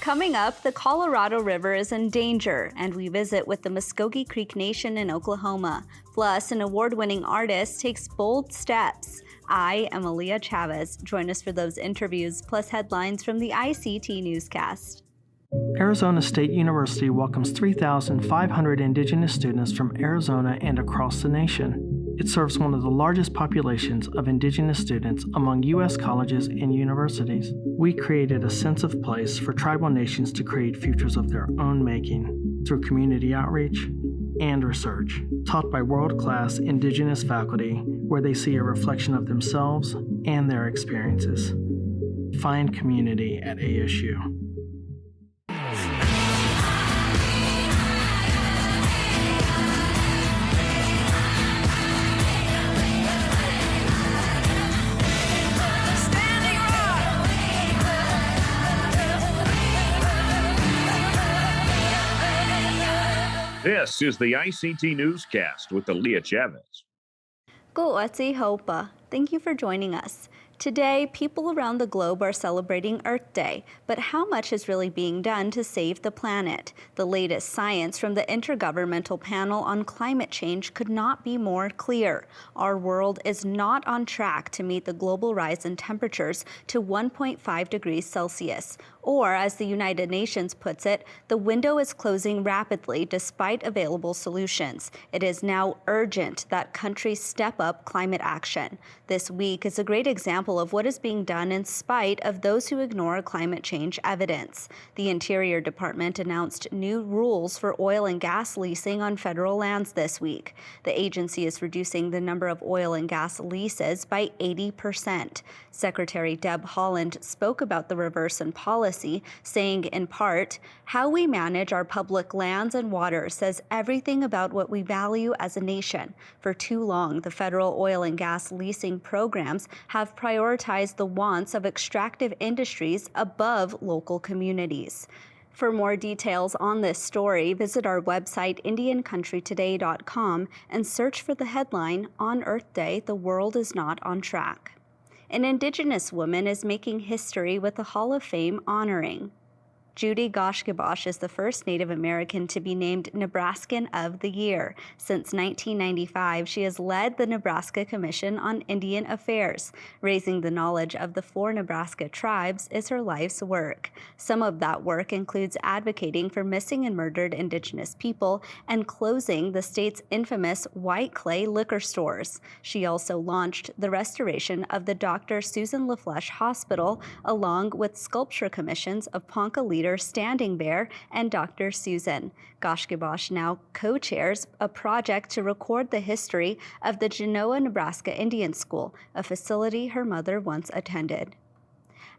Coming up, the Colorado River is in danger, and we visit with the Muskogee Creek Nation in Oklahoma. Plus, an award-winning artist takes bold steps. I am Aaliyah Chavez. Join us for those interviews, plus headlines from the ICT Newscast. Arizona State University welcomes 3,500 Indigenous students from Arizona and across the nation. It serves one of the largest populations of Indigenous students among U.S. colleges and universities. We created a sense of place for tribal nations to create futures of their own making through community outreach and research, taught by world-class Indigenous faculty where they see a reflection of themselves and their experiences. Find community at ASU. This is the ICT Newscast with Aaliyah Chavez. Go'atsi Hopa. Thank you for joining us. Today, people around the globe are celebrating Earth Day, but how much is really being done to save the planet? The latest science from the Intergovernmental Panel on Climate Change could not be more clear. Our world is not on track to meet the global rise in temperatures to 1.5 degrees Celsius. Or, as the United Nations puts it, the window is closing rapidly despite available solutions. It is now urgent that countries step up climate action. This week is a great example of what is being done in spite of those who ignore climate change evidence. The Interior Department announced new rules for oil and gas leasing on federal lands this week. The agency is reducing the number of oil and gas leases by 80%. Secretary Deb Haaland spoke about the reverse in policy, saying in part, "How we manage our public lands and waters says everything about what we value as a nation. For too long, the federal oil and gas leasing programs have prioritized the wants of extractive industries above local communities." For more details on this story, visit our website, IndianCountryToday.com, and search for the headline, "On Earth Day, the World is Not on Track." An Indigenous woman is making history with a Hall of Fame honoring. Judy Goshkibosh is the first Native American to be named Nebraskan of the Year. Since 1995, she has led the Nebraska Commission on Indian Affairs. Raising the knowledge of the 4 Nebraska tribes is her life's work. Some of that work includes advocating for missing and murdered Indigenous people and closing the state's infamous white clay liquor stores. She also launched the restoration of the Dr. Susan LaFleche Hospital, along with sculpture commissions of Ponca leader Standing Bear and Dr. Susan. Goshkibosh now co-chairs a project to record the history of the Genoa, Nebraska Indian School, a facility her mother once attended.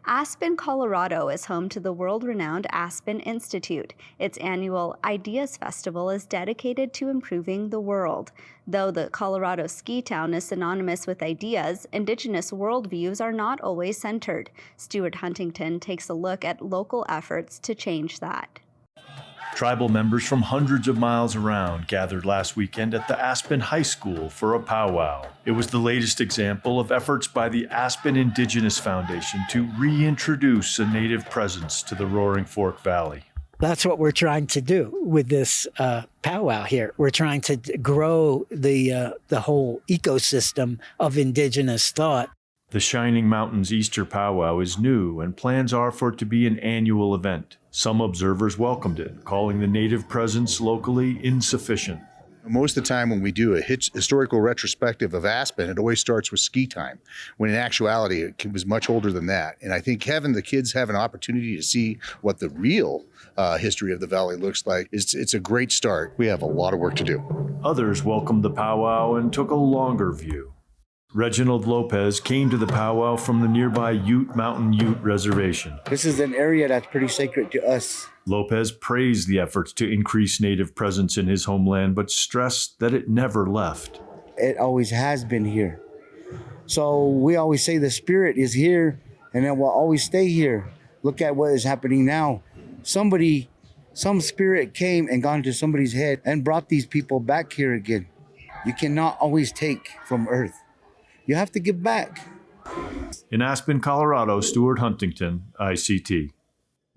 Aspen, Colorado is home to the world-renowned Aspen Institute. Its annual Ideas Festival is dedicated to improving the world. Though the Colorado ski town is synonymous with ideas, Indigenous worldviews are not always centered. Stuart Huntington takes a look at local efforts to change that. Tribal members from hundreds of miles around gathered last weekend at the Aspen High School for a powwow. It was the latest example of efforts by the Aspen Indigenous Foundation to reintroduce a Native presence to the Roaring Fork Valley. That's what we're trying to do with this powwow here. We're trying to grow the whole ecosystem of Indigenous thought. The Shining Mountains Easter Powwow is new, and plans are for it to be an annual event. Some observers welcomed it, calling the Native presence locally insufficient. Most of the time when we do a historical retrospective of Aspen, it always starts with ski time, when in actuality it was much older than that. And I think having the kids have an opportunity to see what the real history of the valley looks like, it's a great start. We have a lot of work to do. Others welcomed the powwow and took a longer view. Reginald Lopez came to the powwow from the nearby Ute Mountain Ute Reservation. This is an area that's pretty sacred to us. Lopez praised the efforts to increase Native presence in his homeland, but stressed that it never left. It always has been here. So we always say the spirit is here and it will always stay here. Look at what is happening now. Some spirit came and got into somebody's head and brought these people back here again. You cannot always take from earth. You have to give back. In Aspen, Colorado, Stuart Huntington, ICT.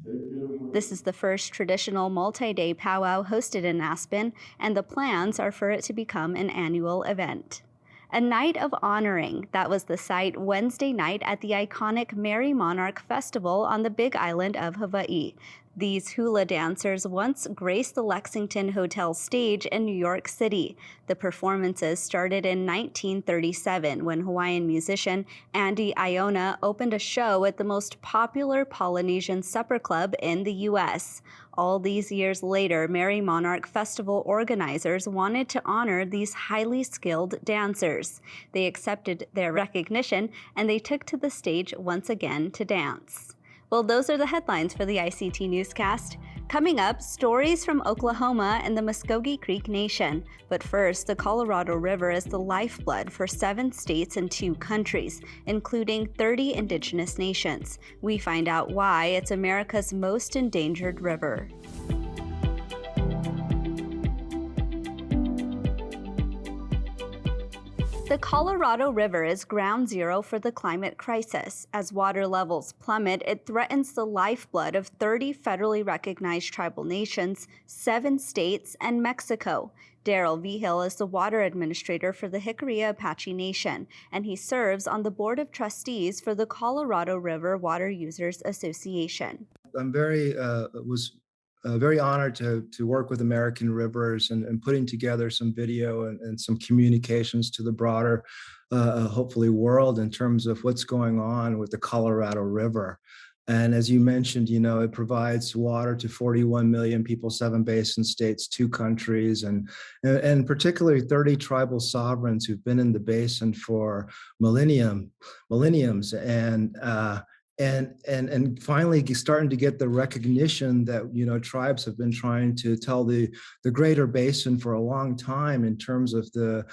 This is the first traditional multi-day powwow hosted in Aspen, and the plans are for it to become an annual event. A night of honoring, that was the site Wednesday night at the iconic Merry Monarch Festival on the Big Island of Hawaii. These hula dancers once graced the Lexington Hotel stage in New York City. The performances started in 1937 when Hawaiian musician Andy Iona opened a show at the most popular Polynesian supper club in the U.S. All these years later, Merry Monarch Festival organizers wanted to honor these highly skilled dancers. They accepted their recognition, and they took to the stage once again to dance. Well, those are the headlines for the ICT Newscast. Coming up, stories from Oklahoma and the Muskogee Creek Nation. But first, the Colorado River is the lifeblood for 7 states and 2 countries, including 30 indigenous nations. We find out why it's America's most endangered river. The Colorado River is ground zero for the climate crisis. As water levels plummet, it threatens the lifeblood of 30 federally recognized tribal nations, 7 states, and Mexico. Daryl Vigil is the water administrator for the Jicarilla Apache Nation, and he serves on the board of trustees for the Colorado River Water Users Association. I'm very very honored to work with American Rivers and putting together some video and some communications to the broader, hopefully, world in terms of what's going on with the Colorado River. And as you mentioned, it provides water to 41 million people, 7 basin states, 2 countries, and particularly 30 tribal sovereigns who've been in the basin for millenniums, and finally starting to get the recognition that tribes have been trying to tell the greater basin for a long time in terms of the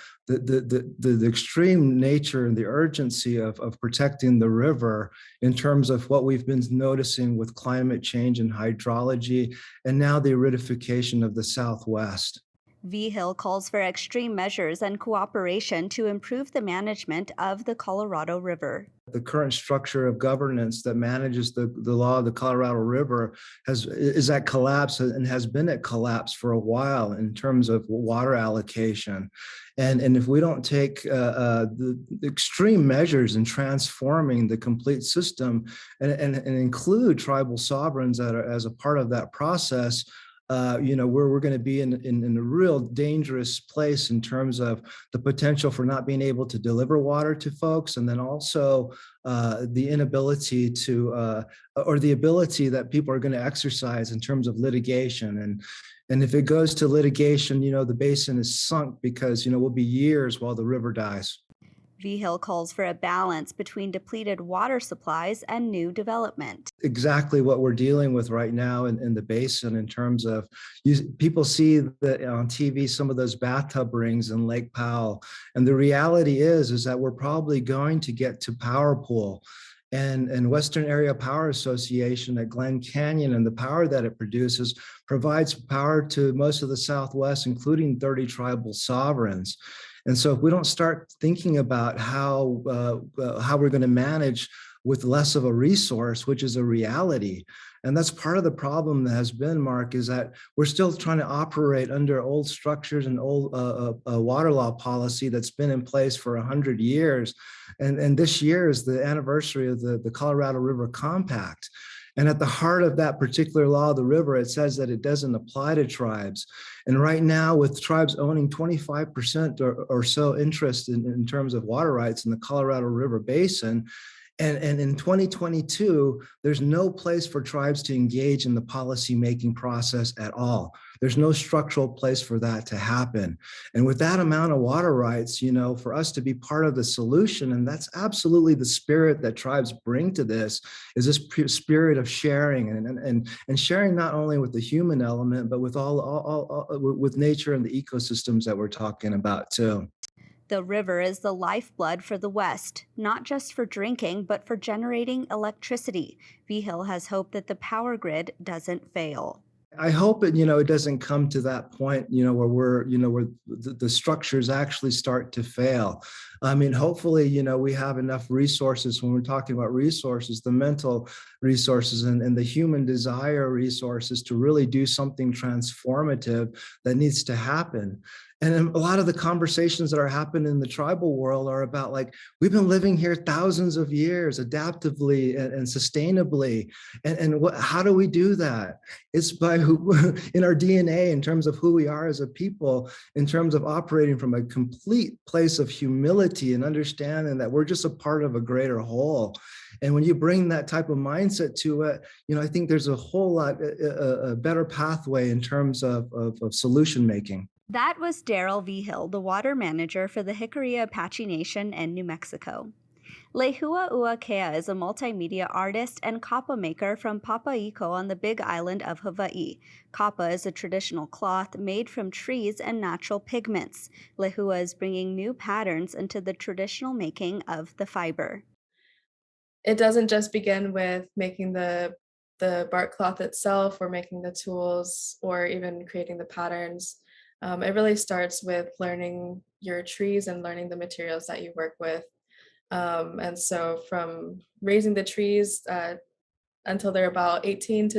extreme nature and the urgency of protecting the river in terms of what we've been noticing with climate change and hydrology, and now the aridification of the Southwest. Vigil calls for extreme measures and cooperation to improve the management of the Colorado River. The current structure of governance that manages the law of the Colorado River is at collapse and has been at collapse for a while in terms of water allocation. And if we don't take the extreme measures in transforming the complete system and include tribal sovereigns as a part of that process, we're going to be in a real dangerous place in terms of the potential for not being able to deliver water to folks, and then also the inability to, or the ability that people are going to exercise in terms of litigation. And if it goes to litigation, the basin is sunk because, we'll be years while the river dies. Vigil calls for a balance between depleted water supplies and new development. Exactly what we're dealing with right now in the basin in terms of people see that on TV, some of those bathtub rings in Lake Powell. And the reality is that we're probably going to get to Power Pool. And Western Area Power Association at Glen Canyon and the power that it produces provides power to most of the Southwest, including 30 tribal sovereigns. And so if we don't start thinking about how we're going to manage with less of a resource, which is a reality. And that's part of the problem that has been, Mark, is that we're still trying to operate under old structures and old water law policy that's been in place for 100 years. And this year is the anniversary of the Colorado River Compact. And at the heart of that particular law of the river, it says that it doesn't apply to tribes. And right now, with tribes owning 25% or so interest in terms of water rights in the Colorado River Basin, and in 2022, there's no place for tribes to engage in the policy-making process at all. There's no structural place for that to happen. And with that amount of water rights, for us to be part of the solution, and that's absolutely the spirit that tribes bring to this, is this spirit of sharing and sharing not only with the human element, but with with nature and the ecosystems that we're talking about too. The river is the lifeblood for the West, not just for drinking, but for generating electricity. Vigil has hope that the power grid doesn't fail. I hope it doesn't come to that point, where where the structures actually start to fail. I mean, hopefully, we have enough resources when we're talking about resources, the mental resources and the human desire resources to really do something transformative that needs to happen. And a lot of the conversations that are happening in the tribal world are about like, we've been living here thousands of years adaptively and sustainably. And how do we do that? It's by in our DNA, in terms of who we are as a people, in terms of operating from a complete place of humility and understanding that we're just a part of a greater whole. And when you bring that type of mindset to it, I think there's a whole lot a better pathway in terms of solution making. That was Daryl Vigil, the water manager for the Jicarilla Apache Nation in New Mexico. Lehua Uakea is a multimedia artist and kapa maker from Papaico on the Big Island of Hawaii. Kapa is a traditional cloth made from trees and natural pigments. Lehua is bringing new patterns into the traditional making of the fiber. It doesn't just begin with making the bark cloth itself or making the tools or even creating the patterns. It really starts with learning your trees and learning the materials that you work with. And so from raising the trees until they're about 18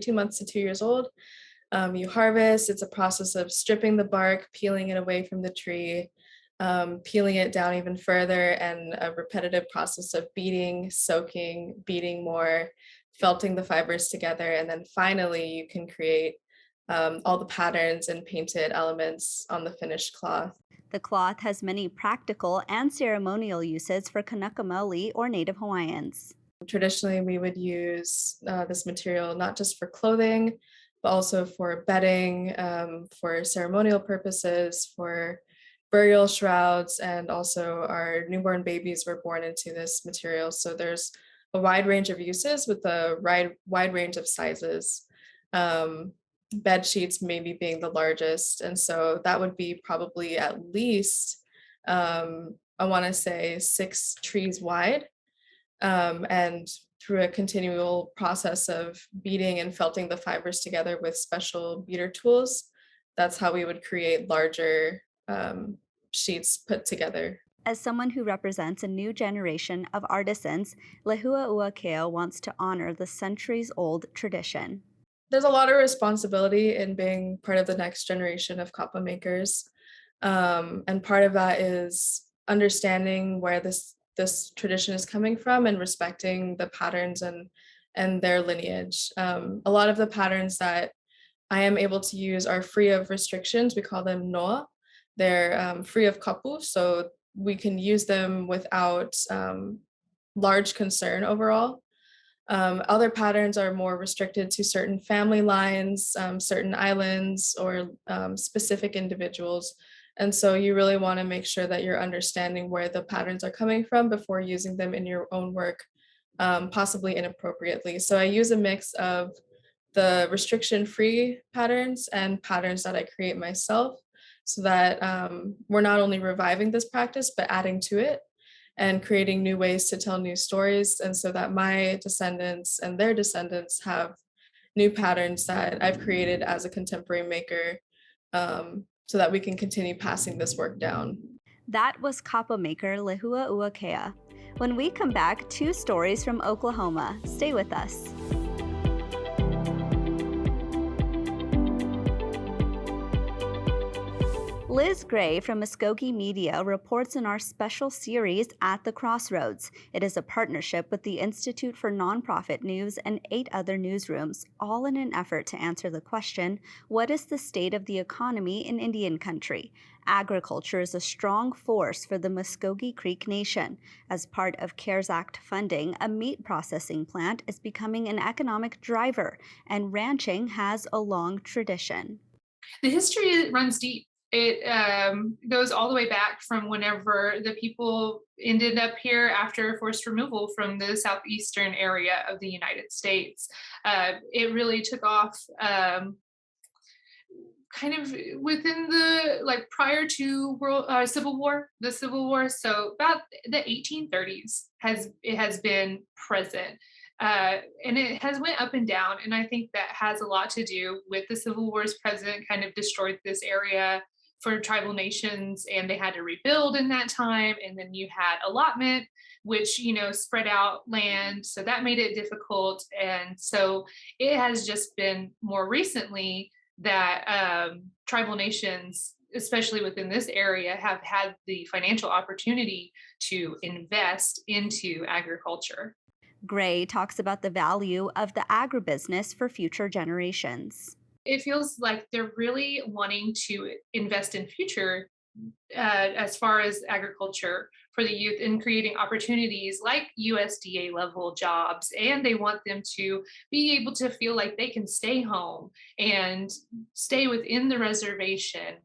months to 2 years old, you harvest. It's a process of stripping the bark, peeling it away from the tree, peeling it down even further, and a repetitive process of beating, soaking, beating more, felting the fibers together. And then finally you can create all the patterns and painted elements on the finished cloth. The cloth has many practical and ceremonial uses for Kanaka Maoli or Native Hawaiians. Traditionally, we would use this material not just for clothing, but also for bedding, for ceremonial purposes, for burial shrouds, and also our newborn babies were born into this material. So there's a wide range of uses with a wide range of sizes. Bed sheets maybe being the largest. And so that would be probably at least, I want to say 6 trees wide. And through a continual process of beating and felting the fibers together with special beater tools, that's how we would create larger sheets put together. As someone who represents a new generation of artisans, Lehua Uakea wants to honor the centuries-old tradition. There's a lot of responsibility in being part of the next generation of kapa makers. And part of that is understanding where this tradition is coming from and respecting the patterns and their lineage. A lot of the patterns that I am able to use are free of restrictions. We call them noa. They're free of kapu, so we can use them without large concern overall. Other patterns are more restricted to certain family lines, certain islands, or specific individuals. And so you really want to make sure that you're understanding where the patterns are coming from before using them in your own work, possibly inappropriately. So I use a mix of the restriction-free patterns and patterns that I create myself, so that we're not only reviving this practice, but adding to it and creating new ways to tell new stories, and so that my descendants and their descendants have new patterns that I've created as a contemporary maker, so that we can continue passing this work down. That was kapa maker Lehua Uakea. When we come back, 2 stories from Oklahoma. Stay with us. Liz Gray from Muskogee Media reports in our special series At the Crossroads. It is a partnership with the Institute for Nonprofit News and 8 other newsrooms, all in an effort to answer the question, what is the state of the economy in Indian country? Agriculture is a strong force for the Muskogee Creek Nation. As part of CARES Act funding, a meat processing plant is becoming an economic driver, and ranching has a long tradition. The history runs deep. It goes all the way back from whenever the people ended up here after forced removal from the southeastern area of the United States. It really took off kind of within the prior to the Civil War. So about the 1830s it has been present. and it has went up and down. And I think that has a lot to do with the Civil War's president kind of destroyed this area for tribal nations, and they had to rebuild in that time. And then you had allotment, which, spread out land. So that made it difficult. And so it has just been more recently that tribal nations, especially within this area, have had the financial opportunity to invest into agriculture. Gray talks about the value of the agribusiness for future generations. It feels like they're really wanting to invest in future as far as agriculture for the youth and creating opportunities like USDA level jobs. And they want them to be able to feel like they can stay home and stay within the reservation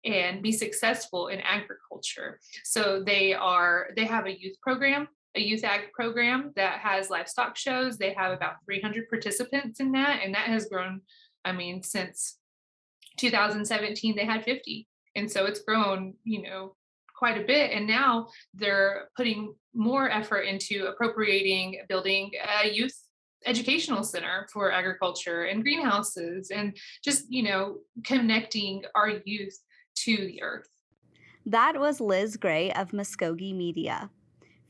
and be successful in agriculture. So they have a youth ag program that has livestock shows. They have about 300 participants in that, and that has grown. Since 2017, they had 50. And so it's grown, quite a bit. And now they're putting more effort into building a youth educational center for agriculture and greenhouses and just, connecting our youth to the earth. That was Liz Gray of Muskogee Media.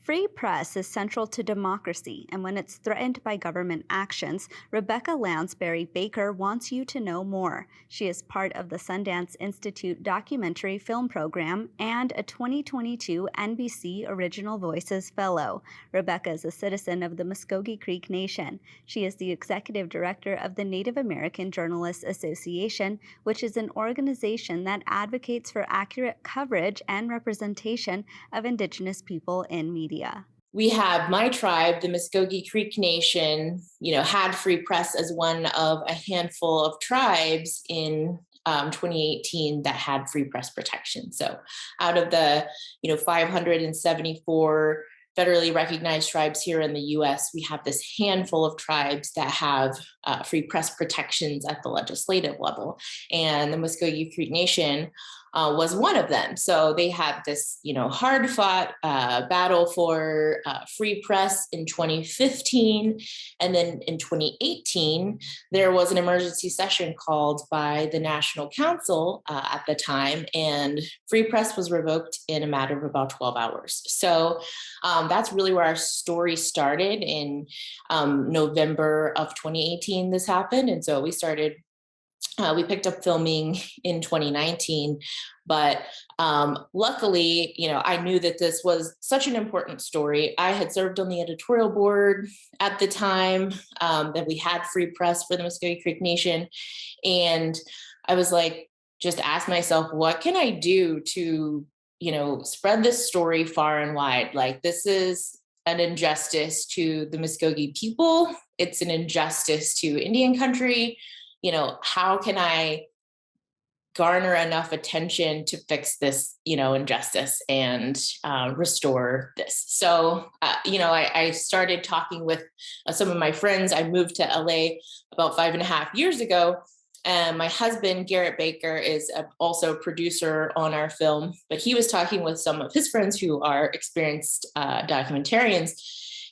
Free press is central to democracy, and when it's threatened by government actions, Rebecca Lansbury Baker wants you to know more. She is part of the Sundance Institute documentary film program and a 2022 NBC Original Voices Fellow. Rebecca is a citizen of the Muskogee Creek Nation. She is the executive director of the Native American Journalists Association, which is an organization that advocates for accurate coverage and representation of Indigenous people in media. We have my tribe, the Muskogee Creek Nation, had free press as one of a handful of tribes in 2018 that had free press protection. So out of the 574 federally recognized tribes here in the US, we have this handful of tribes that have free press protections at the legislative level. And the Muskogee Creek Nation was one of them. So they had this, hard fought battle for free press in 2015. And then in 2018, there was an emergency session called by the National Council at the time, and free press was revoked in a matter of about 12 hours. So that's really where our story started in November of 2018. This happened. And so we picked up filming in 2019, but luckily, I knew that this was such an important story. I had served on the editorial board at the time that we had free press for the Muskogee Creek Nation. And I was like, just asked myself, what can I do to, spread this story far and wide? Like, this is an injustice to the Muskogee people. It's an injustice to Indian country. How can I garner enough attention to fix this, injustice and restore this? So, I started talking with some of my friends. I moved to LA about 5.5 years ago. And my husband, Garrett Baker, is also a producer on our film, but he was talking with some of his friends who are experienced documentarians,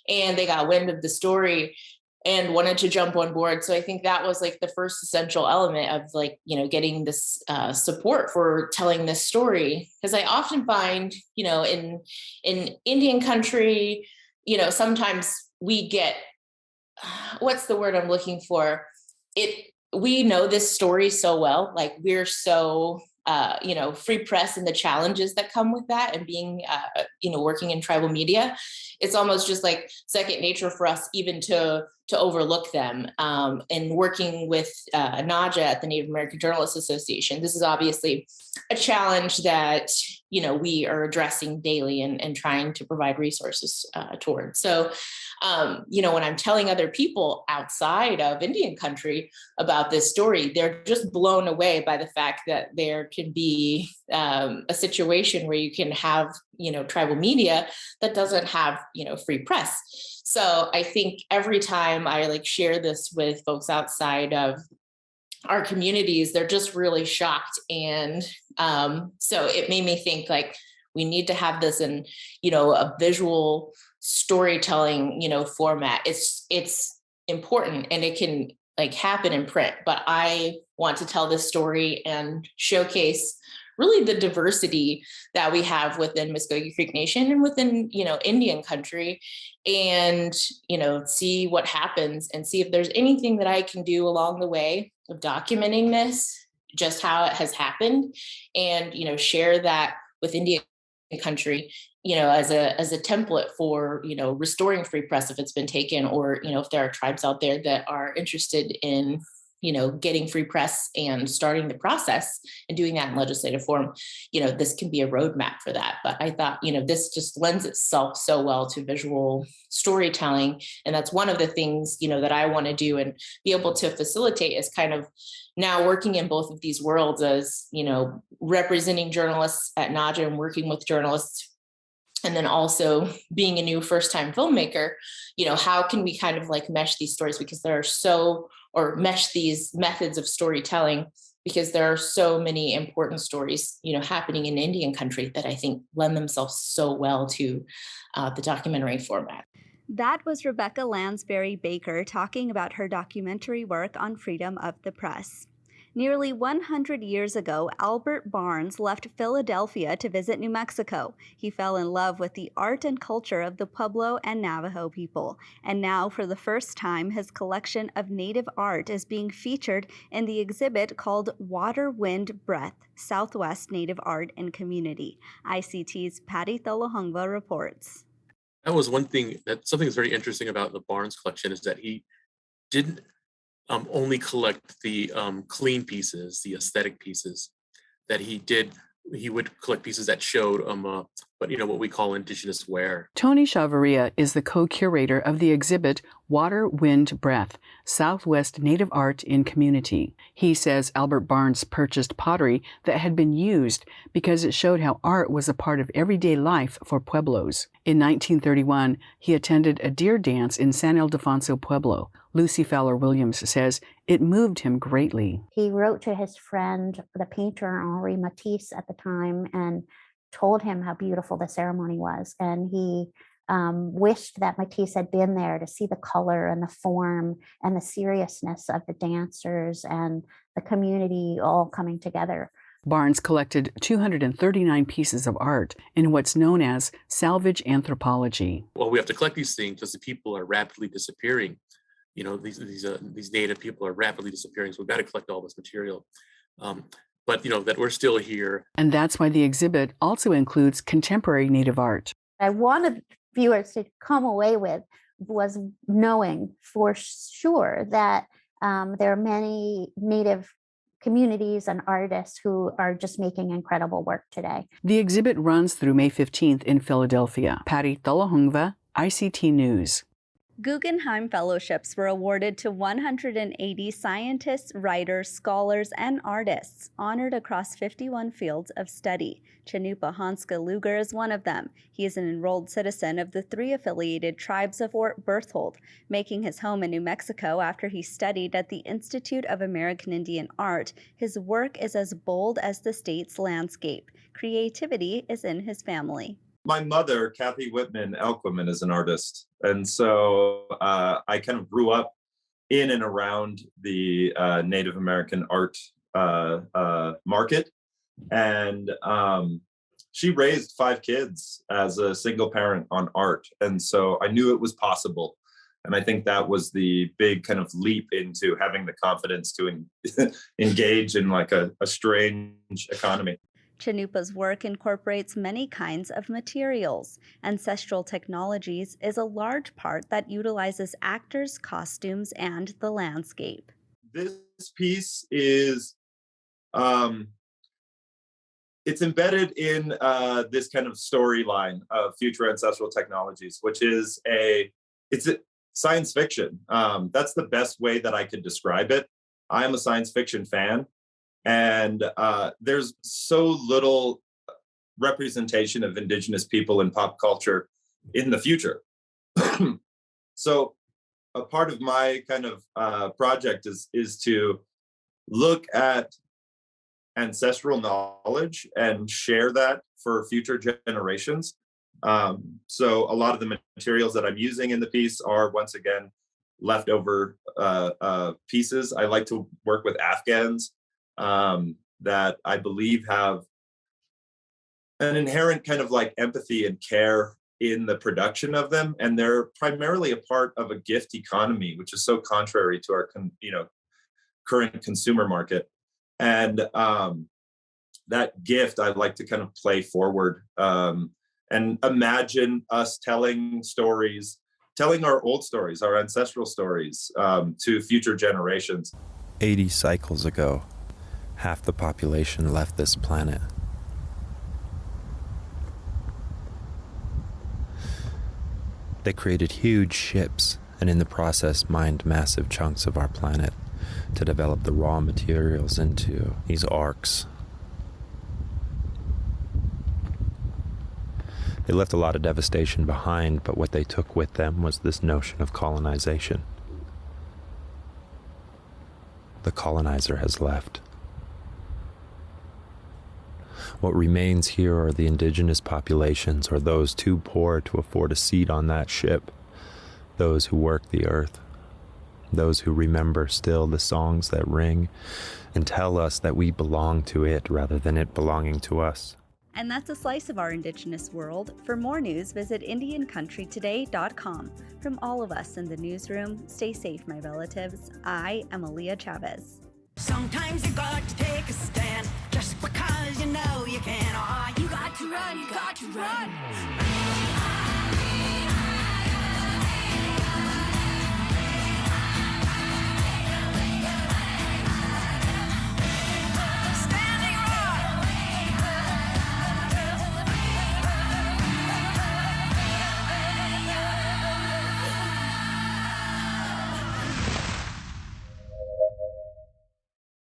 and they got wind of the story and wanted to jump on board. So I think that was like the first essential element of getting this support for telling this story. Because I often find, in Indian country, sometimes we get, what's the word I'm looking for? We know this story so well, like we're so, free press and the challenges that come with that, and being, working in tribal media, it's almost just like second nature for us even to overlook them. And working with NAJA at the Native American Journalists Association, this is obviously a challenge that, we are addressing daily and trying to provide resources towards. So, when I'm telling other people outside of Indian country about this story, they're just blown away by the fact that there can be a situation where you can have, tribal media that doesn't have, free press. So I think every time I share this with folks outside of our communities, they're just really shocked. And so it made me think we need to have this in, a visual storytelling, format. It's important and it can like happen in print, but I want to tell this story and showcase really the diversity that we have within Muskogee Creek Nation and within, Indian country, and, see what happens and see if there's anything that I can do along the way of documenting this, just how it has happened, and, share that with Indian country, as a template for, restoring free press if it's been taken, or, if there are tribes out there that are interested in, getting free press and starting the process and doing that in legislative form, this can be a roadmap for that. But I thought, this just lends itself so well to visual storytelling. And that's one of the things, that I want to do and be able to facilitate, is kind of now working in both of these worlds as, representing journalists at NAJA and working with journalists, and then also being a new first-time filmmaker, how can we kind of like mesh these stories, because mesh these methods of storytelling, because there are so many important stories, happening in Indian country that I think lend themselves so well to the documentary format. That was Rebecca Lansbury Baker talking about her documentary work on freedom of the press. Nearly 100 years ago, Albert Barnes left Philadelphia to visit New Mexico. He fell in love with the art and culture of the Pueblo and Navajo people. And now, for the first time, his collection of native art is being featured in the exhibit called Water, Wind, Breath, Southwest Native Art and Community. ICT's Patty Thalahongva reports. That was one thing, something that's very interesting about the Barnes collection is that he didn't only collect the clean pieces, the aesthetic pieces. That he would collect pieces that showed what we call indigenous wear. Tony Chavaria is the co-curator of the exhibit Water, Wind, Breath, Southwest Native Art in Community. He says Albert Barnes purchased pottery that had been used because it showed how art was a part of everyday life for Pueblos. In 1931, he attended a deer dance in San Ildefonso Pueblo. Lucy Fowler Williams says it moved him greatly. He wrote to his friend, the painter Henri Matisse at the time, and told him how beautiful the ceremony was. And he wished that Matisse had been there to see the color and the form and the seriousness of the dancers and the community all coming together. Barnes collected 239 pieces of art in what's known as salvage anthropology. Well, we have to collect these things because the people are rapidly disappearing. These native people are rapidly disappearing, so we've got to collect all this material. But that we're still here. And that's why the exhibit also includes contemporary native art. I wanted viewers to come away with was knowing for sure that there are many native communities and artists who are just making incredible work today. The exhibit runs through May 15th in Philadelphia. Patty Thalahongva, ICT News. Guggenheim Fellowships were awarded to 180 scientists, writers, scholars, and artists honored across 51 fields of study. Chanupa Hanska Luger is one of them. He is an enrolled citizen of the 3 affiliated tribes of Fort Berthold, making his home in New Mexico after he studied at the Institute of American Indian Art. His work is as bold as the state's landscape. Creativity is in his family. My mother, Kathy Whitman Elquaman, is an artist. And so I kind of grew up in and around the Native American art market. And she raised 5 kids as a single parent on art. And so I knew it was possible. And I think that was the big kind of leap into having the confidence to engage in like a strange economy. Chanupa's work incorporates many kinds of materials. Ancestral Technologies is a large part that utilizes actors, costumes, and the landscape. This piece is, it's embedded in this kind of storyline of future ancestral technologies, which is it's a science fiction. That's the best way that I could describe it. I am a science fiction fan. And there's so little representation of Indigenous people in pop culture in the future. So a part of my kind of project is to look at ancestral knowledge and share that for future generations. So a lot of the materials that I'm using in the piece are, once again, leftover pieces. I like to work with Afghans that I believe have an inherent kind of like empathy and care in the production of them, and they're primarily a part of a gift economy, which is so contrary to our current consumer market. And that gift I like to kind of play forward and imagine us telling stories, telling our old stories, our ancestral stories to future generations. 80 cycles ago, half the population left this planet. They created huge ships and in the process mined massive chunks of our planet to develop the raw materials into these arcs. They left a lot of devastation behind, but what they took with them was this notion of colonization. The colonizer has left. What remains here are the indigenous populations, or those too poor to afford a seat on that ship, those who work the earth, those who remember still the songs that ring and tell us that we belong to it rather than it belonging to us. And that's a slice of our Indigenous world. For more news, visit IndianCountryToday.com. From all of us in the newsroom, stay safe, my relatives. I am Aaliyah Chavez. Sometimes you got to take a stand just because you know you can. Oh, you got to run, you got to run.